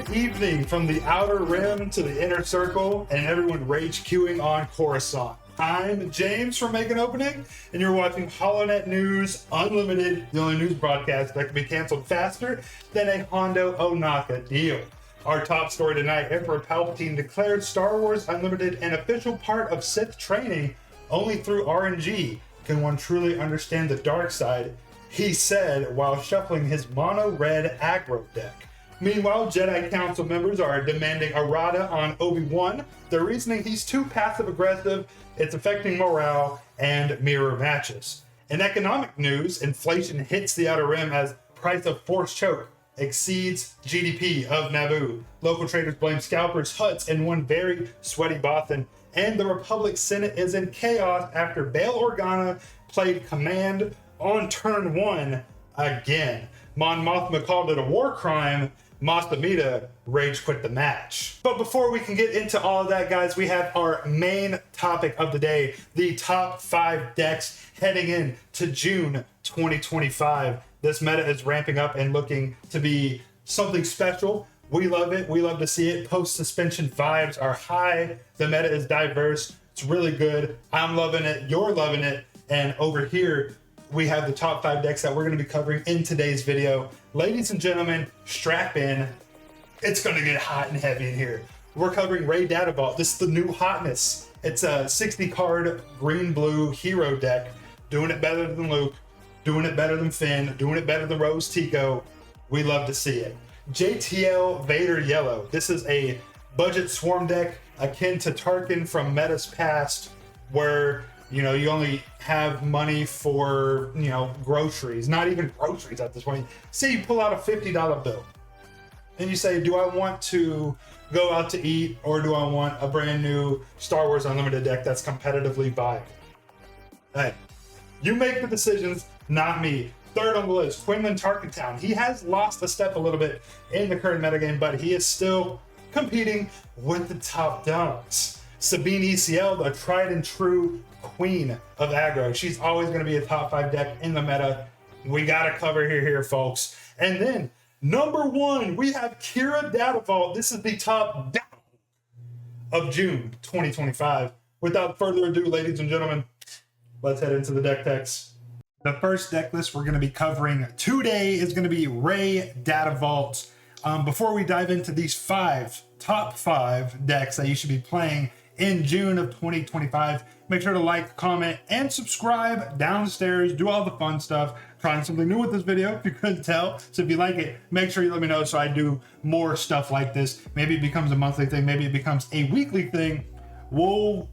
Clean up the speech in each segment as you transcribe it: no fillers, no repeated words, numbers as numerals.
Good evening from the outer rim to the inner circle and everyone rage queuing on Coruscant. I'm James from Make an Opening, and you're watching HoloNet News Unlimited, the only news broadcast that can be canceled faster than a Hondo Onaka deal. Our top story tonight, Emperor Palpatine declared Star Wars Unlimited an official part of Sith training. Only through RNG can one truly understand the dark side, he said while shuffling his mono-red aggro deck. Meanwhile, Jedi Council members are demanding errata on Obi-Wan. They're reasoning he's too passive-aggressive, it's affecting morale, and mirror matches. In economic news, inflation hits the outer rim as price of Force Choke exceeds GDP of Naboo. Local traders blame scalpers' huts in one very sweaty Bothan, and the Republic Senate is in chaos after Bail Organa played command on turn 1 again. Mon Mothma called it a war crime. Mas Amedda rage quit the match. But before we can get into all of that, guys, we have our main topic of the day, the top 5 decks heading in to June 2025. This meta is ramping up and looking to be something special. We love it. We love to see it. Post-suspension vibes are high. The meta is diverse. It's really good. I'm loving it. You're loving it. And over here, we have the top 5 decks that we're going to be covering in today's video. Ladies and gentlemen, strap in. It's going to get hot and heavy in here. We're covering Rey Datavault. This is the new hotness. It's a 60 card green-blue hero deck. Doing it better than Luke. Doing it better than Finn. Doing it better than Rose Tico. We love to see it. JTL Vader Yellow. This is a budget swarm deck akin to Tarkin from Meta's past, where you only have money for, groceries, not even groceries at this point. Say you pull out a $50 bill and you say, do I want to go out to eat or do I want a brand new Star Wars Unlimited deck that's competitively viable? Hey, you make the decisions, not me. Third on the list, Quinlan Tarkintown. He has lost a step a little bit in the current metagame, but he is still competing with the top dogs. Sabine ECL, the tried and true queen of aggro. She's always going to be a top 5 deck in the meta. We got to cover here, folks. And then, number 1, we have Qi'ra Datavault. This is the top down of June 2025. Without further ado, ladies and gentlemen, let's head into the deck techs. The first deck list we're going to be covering today is going to be Rey Datavault. Before we dive into these top 5 decks that you should be playing in June of 2025, make sure to like, comment, and subscribe downstairs. Do all the fun stuff. Trying something new with this video, if you couldn't tell. So if you like it, make sure you let me know so I do more stuff like this. Maybe it becomes a monthly thing. Maybe it becomes a weekly thing. We'll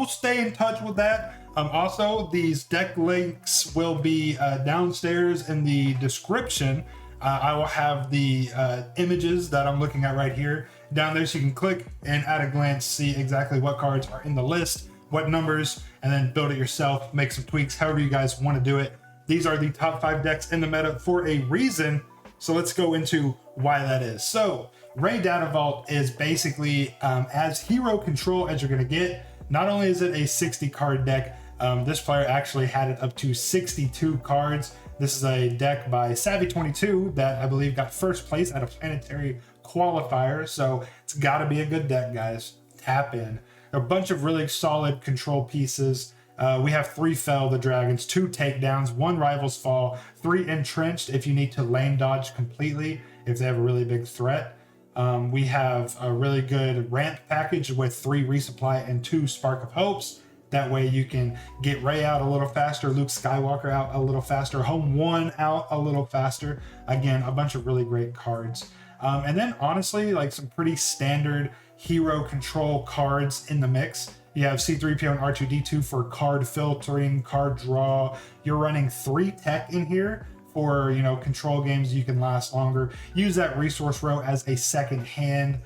stay in touch with that. Also, these deck links will be downstairs in the description. I will have the images that I'm looking at right here down there, so you can click and at a glance see exactly what cards are in the list, what numbers, and then build it yourself, make some tweaks, however you guys want to do it. These are the top 5 decks in the meta for a reason, so let's go into why that is. So Rey Datavault is basically as hero control as you're going to get. Not only is it a 60 card deck, this player actually had it up to 62 cards. This is a deck by Savvy22 that I believe got first place at a planetary qualifier, so it's got to be a good deck, guys. Tap in. A bunch of really solid control pieces. We have 3 Fell the Dragons, 2 Takedowns, 1 Rivals Fall, 3 Entrenched if you need to lane dodge completely if they have a really big threat. We have a really good ramp package with 3 Resupply and 2 Spark of Hopes. That way you can get Rey out a little faster, Luke Skywalker out a little faster, Home 1 out a little faster. Again, a bunch of really great cards. And then honestly, like some pretty standard hero control cards in the mix. You have C-3PO and R2-D2 for card filtering, card draw. You're running 3 tech in here for, control games you can last longer. Use that resource row as a second hand.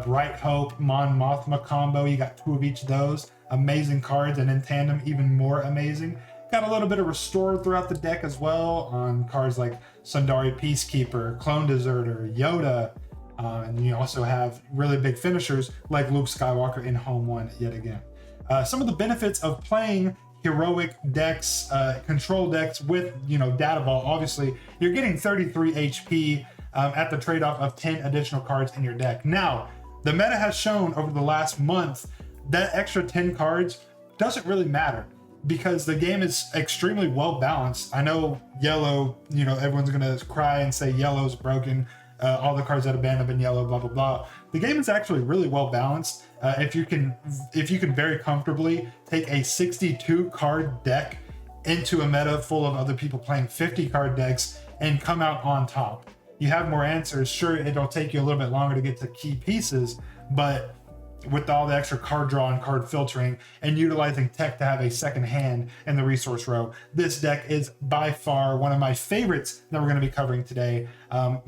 Bright Hope, Mon Mothma combo. You got 2 of each of those. Amazing cards, and in tandem, even more amazing. Got a little bit of restore throughout the deck as well on cards like Sundari Peacekeeper, Clone Deserter, Yoda, and you also have really big finishers like Luke Skywalker in Home 1 yet again. Some of the benefits of playing heroic decks, control decks with, Datavault, obviously, you're getting 33 HP, at the trade-off of 10 additional cards in your deck. Now, the meta has shown over the last month that extra 10 cards doesn't really matter because the game is extremely well balanced. I know yellow, everyone's gonna cry and say yellow's broken. All the cards that have banned have been yellow, blah blah blah. The game is actually really well balanced. If you can very comfortably take a 62 card deck into a meta full of other people playing 50 card decks and come out on top. You have more answers. Sure, it'll take you a little bit longer to get to key pieces, but with all the extra card draw and card filtering and utilizing tech to have a second hand in the resource row, this deck is by far one of my favorites that we're going to be covering today.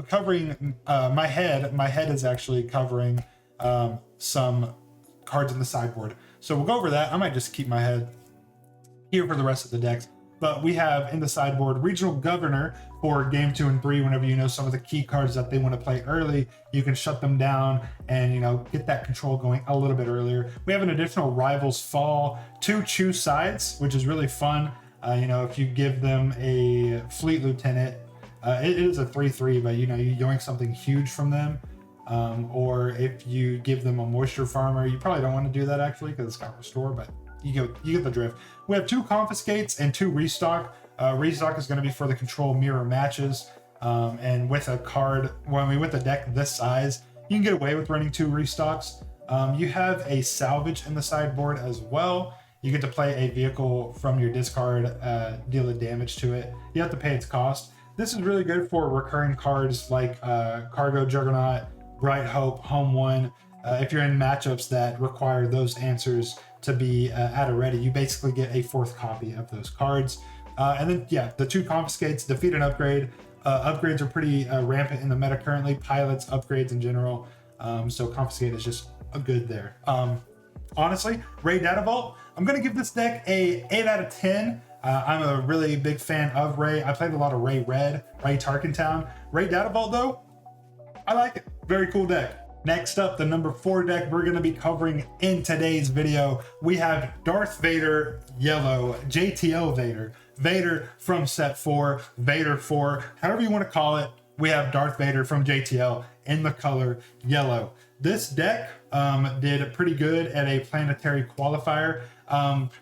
Covering my head is actually covering some cards in the sideboard. So we'll go over that. I might just keep my head here for the rest of the decks. But we have in the sideboard Regional Governor for game 2 and 3. Whenever you know some of the key cards that they want to play early, you can shut them down and get that control going a little bit earlier. We have an additional Rivals Fall to choose sides, which is really fun. If you give them a Fleet Lieutenant, it is a 3/3, but you yoink something huge from them. Or if you give them a Moisture Farmer, you probably don't want to do that actually because it's got Restore, but you get the drift. We have 2 Confiscates and 2 Restock. Restock is going to be for the control mirror matches. And with a deck this size, you can get away with running 2 Restocks. You have a Salvage in the sideboard as well. You get to play a vehicle from your discard, deal a damage to it. You have to pay its cost. This is really good for recurring cards like Cargo Juggernaut, Bright Hope, Home One. If you're in matchups that require those answers to be at a ready, you basically get a 4th copy of those cards. And then, the 2 Confiscates, Defeat and Upgrade. Upgrades are pretty rampant in the meta currently. Pilots, upgrades in general. So Confiscate is just a good there. Honestly, Rey Datavault, I'm going to give this deck a 8 out of 10. I'm a really big fan of Rey. I played a lot of Rey Red, Rey Tarkintown. Rey Datavault, though, I like it. Very cool deck. Next up, the number 4 deck we're going to be covering in today's video. We have Darth Vader Yellow, JTL Vader. Vader from set 4, Vader 4, however you want to call it. We have Darth Vader from JTL in the color yellow. This deck did pretty good at a planetary qualifier.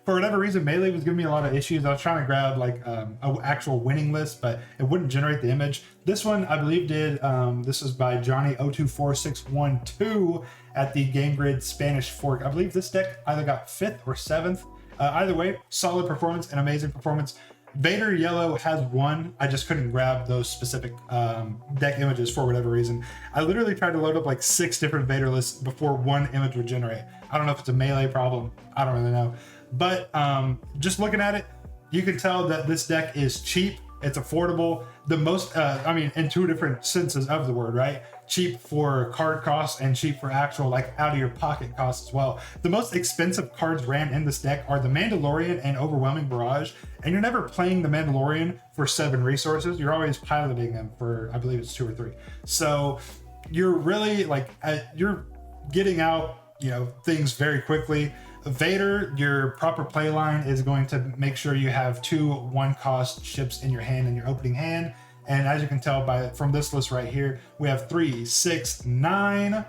For whatever reason, Melee was giving me a lot of issues. I was trying to grab an actual winning list, but it wouldn't generate the image. This one, I believe, did. This is by Johnny024612 at the Game Grid Spanish Fork. I believe this deck either got 5th or 7th. Either way, solid performance, an amazing performance. Vader Yellow has won. I just couldn't grab those specific deck images for whatever reason. I literally tried to load up like 6 different Vader lists before one image would generate. I don't know if it's a Melee problem. I don't really know. But just looking at it, you can tell that this deck is cheap. It's affordable. The most, in 2 different senses of the word, right? Cheap for card costs and cheap for actual out of your pocket costs as well. The most expensive cards ran in this deck are the Mandalorian and Overwhelming Barrage, and you're never playing the Mandalorian for 7 resources. You're always piloting them for, I believe it's 2 or 3. So you're really you're getting out, things very quickly. Vader, your proper play line is going to make sure you have 2 1-cost ships in your hand in your opening hand. And as you can tell from this list right here, we have 3, 6, 9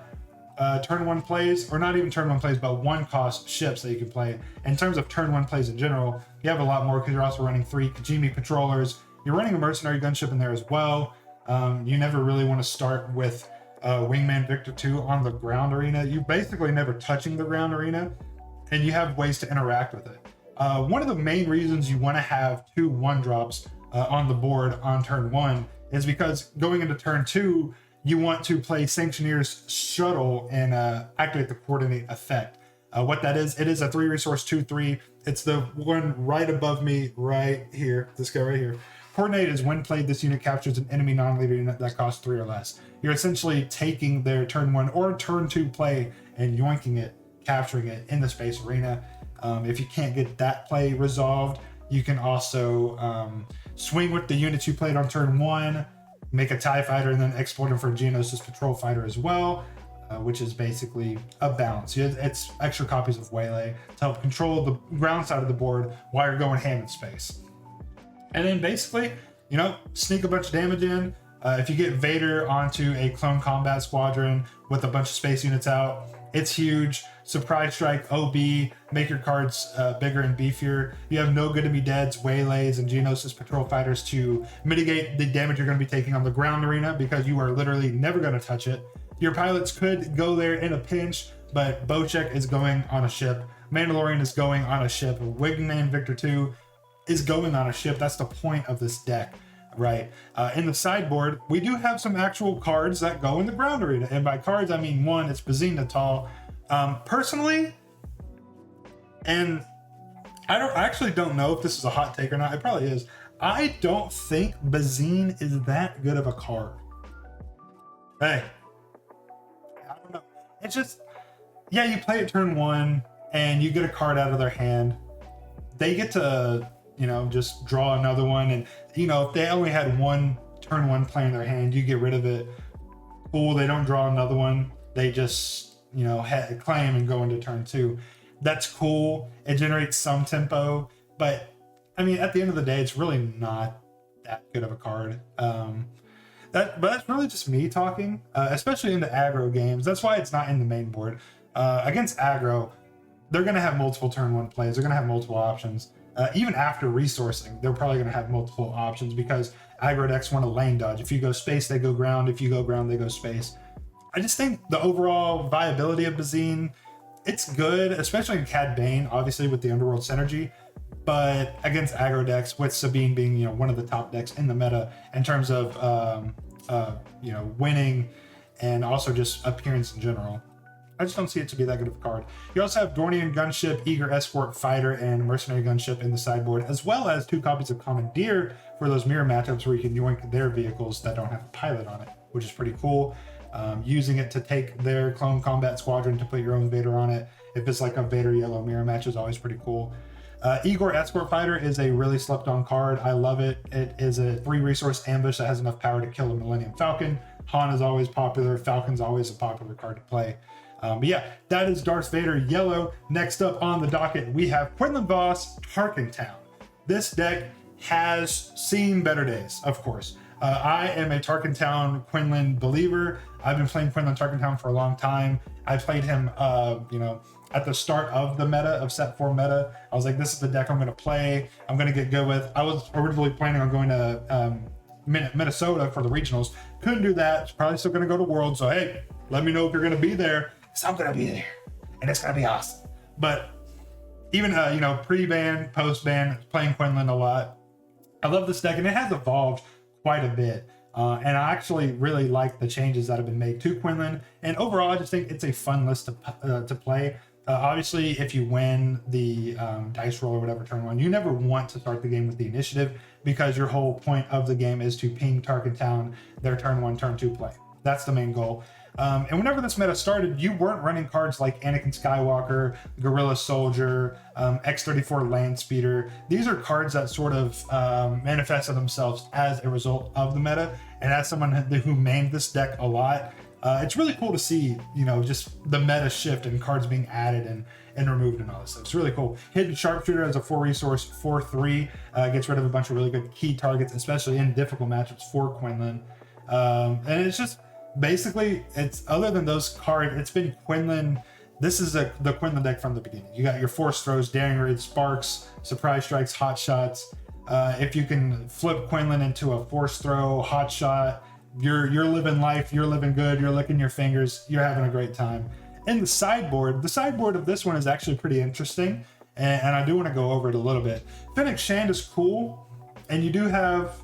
turn 1 plays, or not even turn 1 plays, but 1-cost ships that you can play. In terms of turn 1 plays in general, you have a lot more because you're also running 3 Kajimi patrollers. You're running a mercenary gunship in there as well. You never really want to start with Wingman Victor 2 on the ground arena. You're basically never touching the ground arena, and you have ways to interact with it. One of the main reasons you want to have 2 1-drops on the board on turn 1 is because going into turn 2, you want to play Sanctioneer's Shuttle and activate the Coordinate effect. What that is, it is a 3-resource 2/3. It's the one right above me right here, this guy right here. Coordinate is when played, this unit captures an enemy non-leader unit that costs 3 or less. You're essentially taking their turn 1 or turn 2 play and yoinking it, capturing it in the space arena. If you can't get that play resolved, you can also swing with the units you played on turn 1, make a TIE fighter, and then export them for Geonosis Patrol Fighter as well, which is basically a balance. It's extra copies of Waylay to help control the ground side of the board while you're going ham in space. And then basically, sneak a bunch of damage in, If you get Vader onto a clone combat squadron with a bunch of space units out, it's huge. Surprise strike, OB, make your cards bigger and beefier. You have no good to be deads, waylays, and Geonosis patrol fighters to mitigate the damage you're going to be taking on the ground arena, because you are literally never going to touch it. Your pilots could go there in a pinch, but Bocek is going on a ship. Mandalorian is going on a ship. Wingman Victor 2 is going on a ship. That's the point of this deck, right? In the sideboard, we do have some actual cards that go in the ground arena. And by cards, I mean one, it's Sabine ECL. Personally, and I actually don't know if this is a hot take or not. It probably is. I don't think Sabine is that good of a card. Hey, I don't know. It's just, yeah, you play it turn one and you get a card out of their hand. They get to, just draw another one. And, if they only had one turn one play in their hand, you get rid of it. Cool. They don't draw another one. They just, claim and go into turn two. That's cool. It generates some tempo, but I mean, at the end of the day, it's really not that good of a card. But that's really just me talking, especially in the aggro games. That's why it's not in the main board. Against aggro, they're going to have multiple turn one plays. They're going to have multiple options. Even after resourcing, they're probably going to have multiple options, because aggro decks want to lane dodge. If you go space, they go ground. If you go ground, they go space. I just think the overall viability of Sabine, it's good, especially in Cad Bane, obviously with the Underworld synergy, but against aggro decks, with Sabine being one of the top decks in the meta in terms of winning and also just appearance in general, I just don't see it to be that good of a card. You also have Dornian Gunship, Eager Escort Fighter, and Mercenary Gunship in the sideboard, as well as 2 copies of Commandeer for those mirror matchups where you can yoink their vehicles that don't have a pilot on it, which is pretty cool. Using it to take their clone combat squadron to put your own Vader on it, if it's like a Vader Yellow mirror match, is always pretty cool. Igor Escort Fighter is a really slept on card. I love it. It is a 3 resource ambush that has enough power to kill a Millennium Falcon. Han is always popular. Falcon's always a popular card to play. But yeah, that is Darth Vader Yellow. Next up on the docket, we have Quinlan Tarkintown. This deck has seen better days, of course. I am a Tarkintown Quinlan believer. I've been playing Quinlan Tarkintown for a long time. I played him, at the start of the meta, of set 4 meta. I was like, this is the deck I'm going to play. I'm going to get good with. I was originally planning on going to Minnesota for the regionals. Couldn't do that. Probably still going to go to Worlds. So, hey, let me know if you're going to be there. Because I'm going to be there. And it's going to be awesome. But even, pre-ban, post-ban, playing Quinlan a lot. I love this deck, and it has evolved quite a bit. And I actually really like the changes that have been made to Quinlan. And overall, I just think it's a fun list to play. Obviously, if you win the dice roll or whatever turn one, you never want to start the game with the initiative, because your whole point of the game is to ping Tarkintown their turn 1, turn 2 play. That's the main goal. And whenever this meta started, you weren't running cards like Anakin Skywalker, Guerrilla Soldier, X-34 Landspeeder. These are cards that sort of manifested themselves as a result of the meta. And as someone who mained this deck a lot, it's really cool to see, just the meta shift and cards being added and removed and all this stuff. It's really cool. Hidden Sharpshooter as a 4 resource, 4/3, gets rid of a bunch of really good key targets, especially in difficult matchups for Quinlan. And it's just, basically, it's, other than those cards, it's been Quinlan. This is the Quinlan deck from the beginning. You got your Force Throws, Daring Raid, Sparks, Surprise Strikes, Hot Shots. If you can flip Quinlan into a Force Throw, Hot Shot, you're living life, you're living good, you're licking your fingers, you're having a great time. In the sideboard of this one is actually pretty interesting, and I do want to go over it a little bit. Fennec Shand is cool, and you do have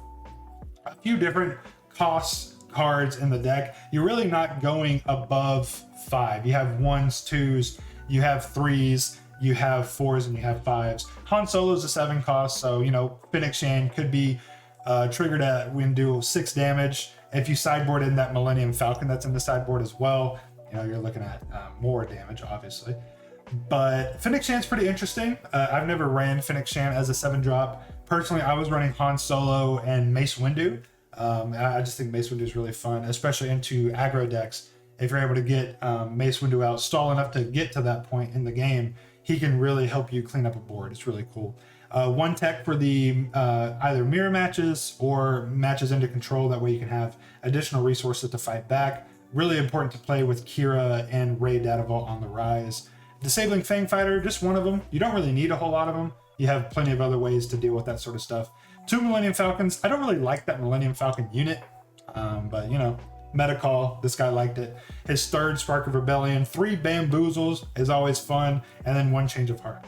a few different costs cards in the deck. You're really not going above 5. You have 1s, 2s, you have 3s, you have 4s, and you have 5s. Han Solo's a 7 cost, so Fennec Shand could be triggered at when do 6 damage. If you sideboard in that Millennium Falcon that's in the sideboard as well, you're looking at more damage, obviously. But Fennec Shand's pretty interesting. I've never ran Fennec Shand as a 7-drop. Personally, I was running Han Solo and Mace Windu. I just think Mace Windu is really fun, especially into aggro decks. If you're able to get Mace Windu out, stall enough to get to that point in the game, he can really help you clean up a board. It's really cool. One tech for the either mirror matches or matches into control. That way you can have additional resources to fight back. Really important to play with Qi'ra and Rey Datavault on the rise. Disabling Fang Fighter, just one of them. You don't really need a whole lot of them. You have plenty of other ways to deal with that sort of stuff. 2 Millennium Falcons. I don't really like that Millennium Falcon unit, but you know, meta call. This guy liked it. His 3rd Spark of Rebellion. 3 Bamboozles is always fun, and then 1 Change of Heart.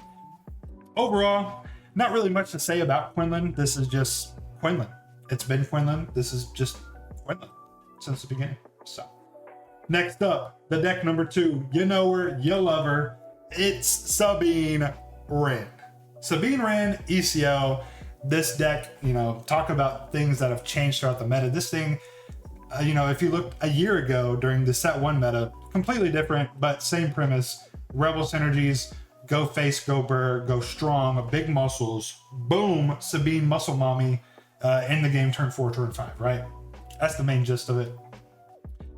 Overall, not really much to say about Quinlan. This is just Quinlan. It's been Quinlan. This is just Quinlan since the beginning. So, next up, the deck number 2. You know her, you love her. It's Sabine Wren. Sabine Wren ECL. This deck, you know, talk about things that have changed throughout the meta. This thing, you know, if you look a year ago during the set 1 meta, completely different, but same premise. Rebel synergies, go face, go burr, go strong, big muscles, boom, Sabine muscle mommy in the game turn 4, turn 5, right? That's the main gist of it.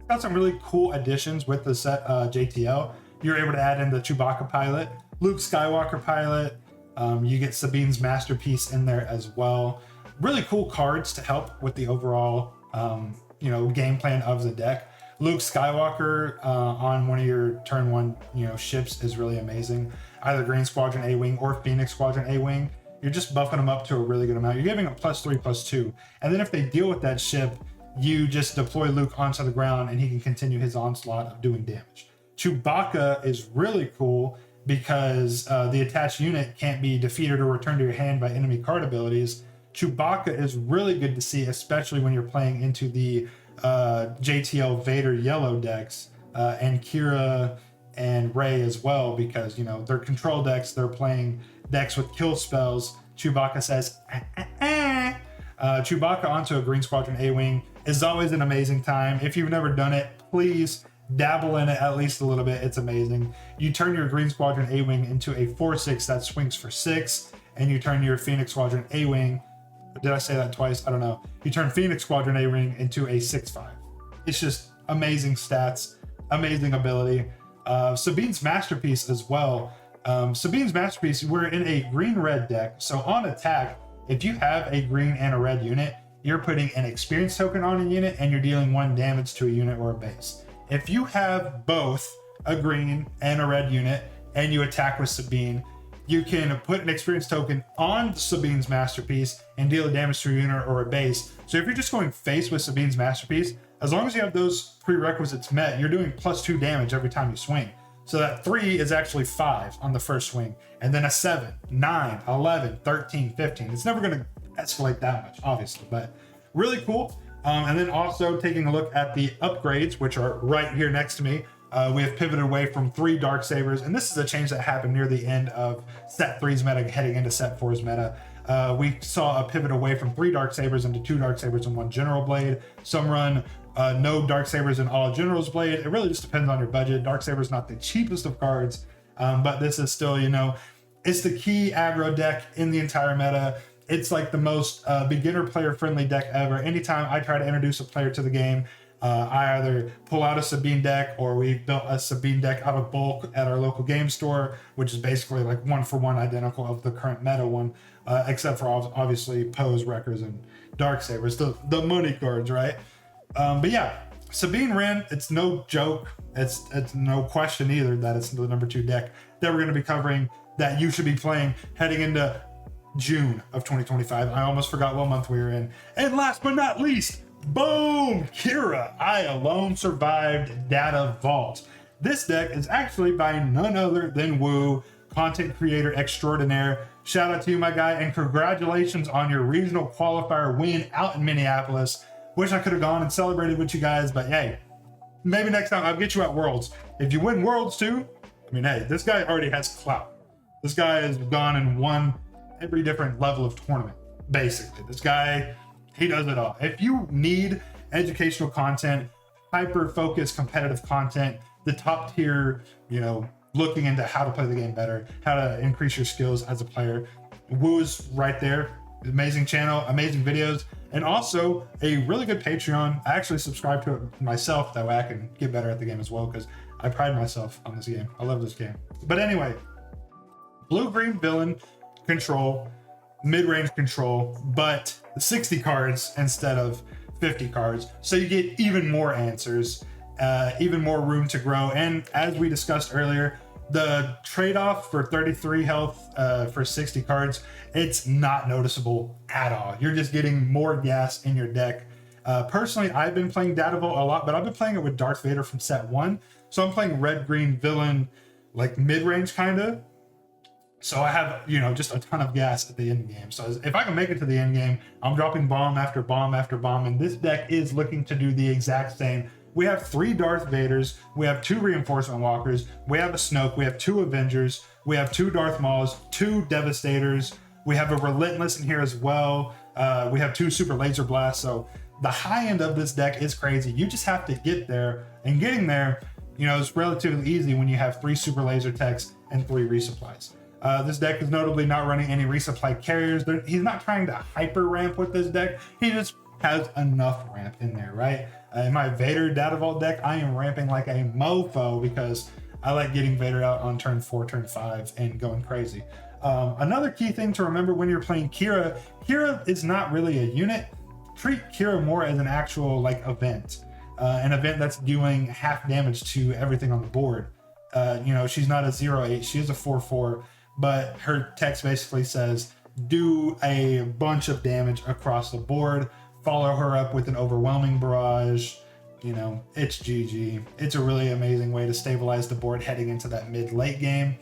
Got some really cool additions with the set JTL. You're able to add in the Chewbacca pilot, Luke Skywalker pilot. You get Sabine's masterpiece in there as well. Really cool cards to help with the overall, you know, game plan of the deck. Luke Skywalker on one of your turn 1, you know, ships is really amazing. Either Green Squadron A-Wing or Phoenix Squadron A-Wing. You're just buffing them up to a really good amount. You're giving them +3/+2. And then if they deal with that ship, you just deploy Luke onto the ground and he can continue his onslaught of doing damage. Chewbacca is really cool because the attached unit can't be defeated or returned to your hand by enemy card abilities. Chewbacca is really good to see, especially when you're playing into the JTL Vader Yellow decks and Qi'ra and Rey as well, because, you know, they're control decks. They're playing decks with kill spells. Chewbacca says, Chewbacca onto a Green Squadron A-Wing is always an amazing time. If you've never done it, please dabble in it at least a little bit. It's amazing. You turn your Green Squadron A-Wing into a 4/6 that swings for 6, and you turn your Phoenix Squadron A-Wing, did I say that twice? I don't know. You turn Phoenix Squadron A-Wing into a 6/5. It's just amazing stats, amazing ability. Sabine's masterpiece as well. Sabine's masterpiece, we're in a green-red deck, so on attack, if you have a green and a red unit, you're putting an experience token on a unit and you're dealing 1 damage to a unit or a base. If you have both a green and a red unit and you attack with Sabine, you can put an experience token on Sabine's masterpiece and deal damage to a unit or a base. So if you're just going face with Sabine's masterpiece, as long as you have those prerequisites met, you're doing +2 damage every time you swing. So that 3 is actually 5 on the first swing, and then a 7, 9, 11, 13, 15. It's never going to escalate that much, obviously, but really cool. And then also taking a look at the upgrades, which are right here next to me. We have pivoted away from 3 Darksabers, and this is a change that happened near the end of set 3's meta, heading into set 4's meta. We saw a pivot away from 3 Darksabers into 2 Darksabers and 1 General Blade. Some run no Darksabers and all General's Blade. It really just depends on your budget. Darksaber's not the cheapest of cards, but this is still, you know, it's the key aggro deck in the entire meta. It's like the most beginner player friendly deck ever. Anytime I try to introduce a player to the game, I either pull out a Sabine deck, or we've built a Sabine deck out of bulk at our local game store, which is basically like 1-for-1 identical of the current meta one, except for obviously Pose, Wreckers, and Darksabers, the money cards, right? But yeah, Sabine Wren, it's no joke. It's no question either that it's the number 2 deck that we're going to be covering, that you should be playing heading into June of 2025. I almost forgot what month we were in. And last but not least, boom, Qi'ra, I Alone Survived Datavault. This deck is actually by none other than Woo, content creator extraordinaire. Shout out to you, my guy, and congratulations on your regional qualifier win out in Minneapolis. Wish I could have gone and celebrated with you guys, but hey, maybe next time I'll get you at Worlds. If you win Worlds too, I mean, hey, this guy already has clout. This guy has gone and won every different level of tournament, basically. This guy, he does it all. If you need educational content, hyper-focused competitive content, the top tier, you know, looking into how to play the game better, how to increase your skills as a player, Woo's right there. Amazing channel, amazing videos, and also a really good Patreon. I actually subscribe to it myself, that way I can get better at the game as well, because I pride myself on this game. I love this game. But anyway, blue-green villain control, mid-range control, but 60 cards instead of 50 cards. So you get even more answers, even more room to grow. And as we discussed earlier, the trade-off for 33 health for 60 cards, it's not noticeable at all. You're just getting more gas in your deck. Personally, I've been playing Datavault a lot, but I've been playing it with Darth Vader from set 1. So I'm playing red-green villain, like mid-range kind of. So I have, just a ton of gas at the end game. So if I can make it to the end game, I'm dropping bomb after bomb after bomb, and this deck is looking to do the exact same. We have 3 Darth Vaders, we have 2 Reinforcement Walkers, we have a Snoke, we have 2 Avengers, we have 2 Darth Mauls, 2 Devastators, we have a Relentless in here as well, we have 2 Super Laser Blasts. So the high end of this deck is crazy. You just have to get there, and getting there, is relatively easy when you have 3 Super Laser Techs and 3 resupplies. This deck is notably not running any resupply carriers. He's not trying to hyper ramp with this deck. He just has enough ramp in there, right? In my Vader Datavault deck, I am ramping like a mofo because I like getting Vader out on turn 4, turn 5, and going crazy. Another key thing to remember when you're playing Qi'ra is not really a unit. Treat Qi'ra more as an actual event. An event that's doing half damage to everything on the board. She's not a 0/8, she is a 4/4, but her text basically says do a bunch of damage across the board, follow her up with an overwhelming barrage. It's GG. It's a really amazing way to stabilize the board heading into that mid-late game.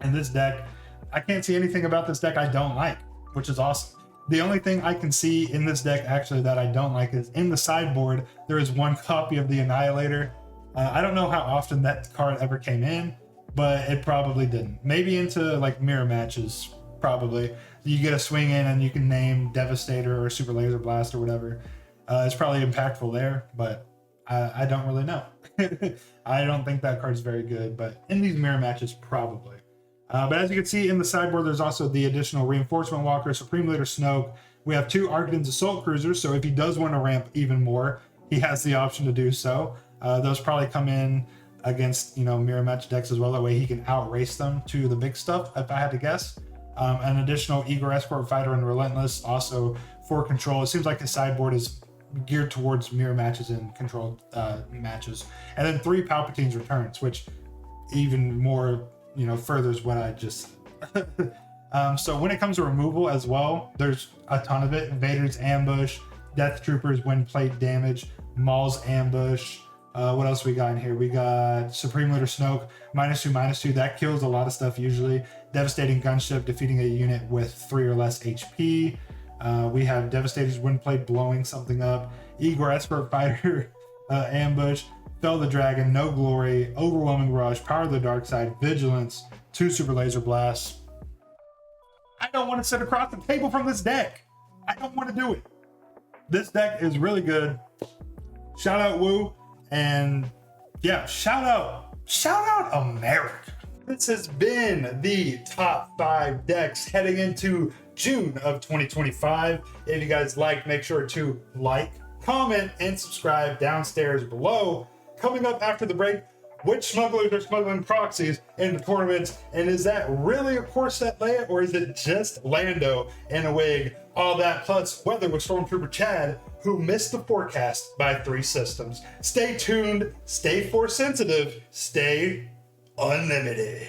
And this deck, I can't see anything about this deck I don't like, which is awesome. The only thing I can see in this deck actually that I don't like is in the sideboard, there is 1 copy of the Annihilator. I don't know how often that card ever came in, but it probably didn't. Maybe into mirror matches, probably. You get a swing in and you can name Devastator or Super Laser Blast or whatever. It's probably impactful there, but I don't really know. I don't think that card's very good, but in these mirror matches, probably. But as you can see in the sideboard, there's also the additional Reinforcement Walker, Supreme Leader Snoke. We have 2 Arcanon's Assault Cruisers, so if he does want to ramp even more, he has the option to do so. Those probably come in against, mirror match decks as well. That way he can outrace them to the big stuff, if I had to guess. An additional Eagle Escort Fighter and Relentless, also for control. It seems like his sideboard is geared towards mirror matches and control matches. And then 3 Palpatine's Returns, which even more, furthers what I just so when it comes to removal as well, there's a ton of it. Vader's Ambush, Death Troopers when plate damage, Maul's Ambush. What else we got in here? We got Supreme Leader Snoke, -2/-2. That kills a lot of stuff usually. Devastating Gunship, defeating a unit with 3 or less HP. We have Devastator's Windplate, blowing something up. Igor Escort Fighter, Ambush. Fell the Dragon, No Glory, Overwhelming Rush, Power of the Dark Side, Vigilance, 2 Super Laser Blasts. I don't want to sit across the table from this deck. I don't want to do it. This deck is really good. Shout out Woo. And yeah, shout out America. This has been the top 5 decks heading into June of 2025. If you guys liked, make sure to like, comment, and subscribe downstairs below. Coming up after the break, which smugglers are smuggling proxies into tournaments, and is that really a Corset Leia, or is it just Lando in a wig? All that plus weather with Stormtrooper Chad, who missed the forecast by 3 systems. Stay tuned, stay Force sensitive, stay unlimited.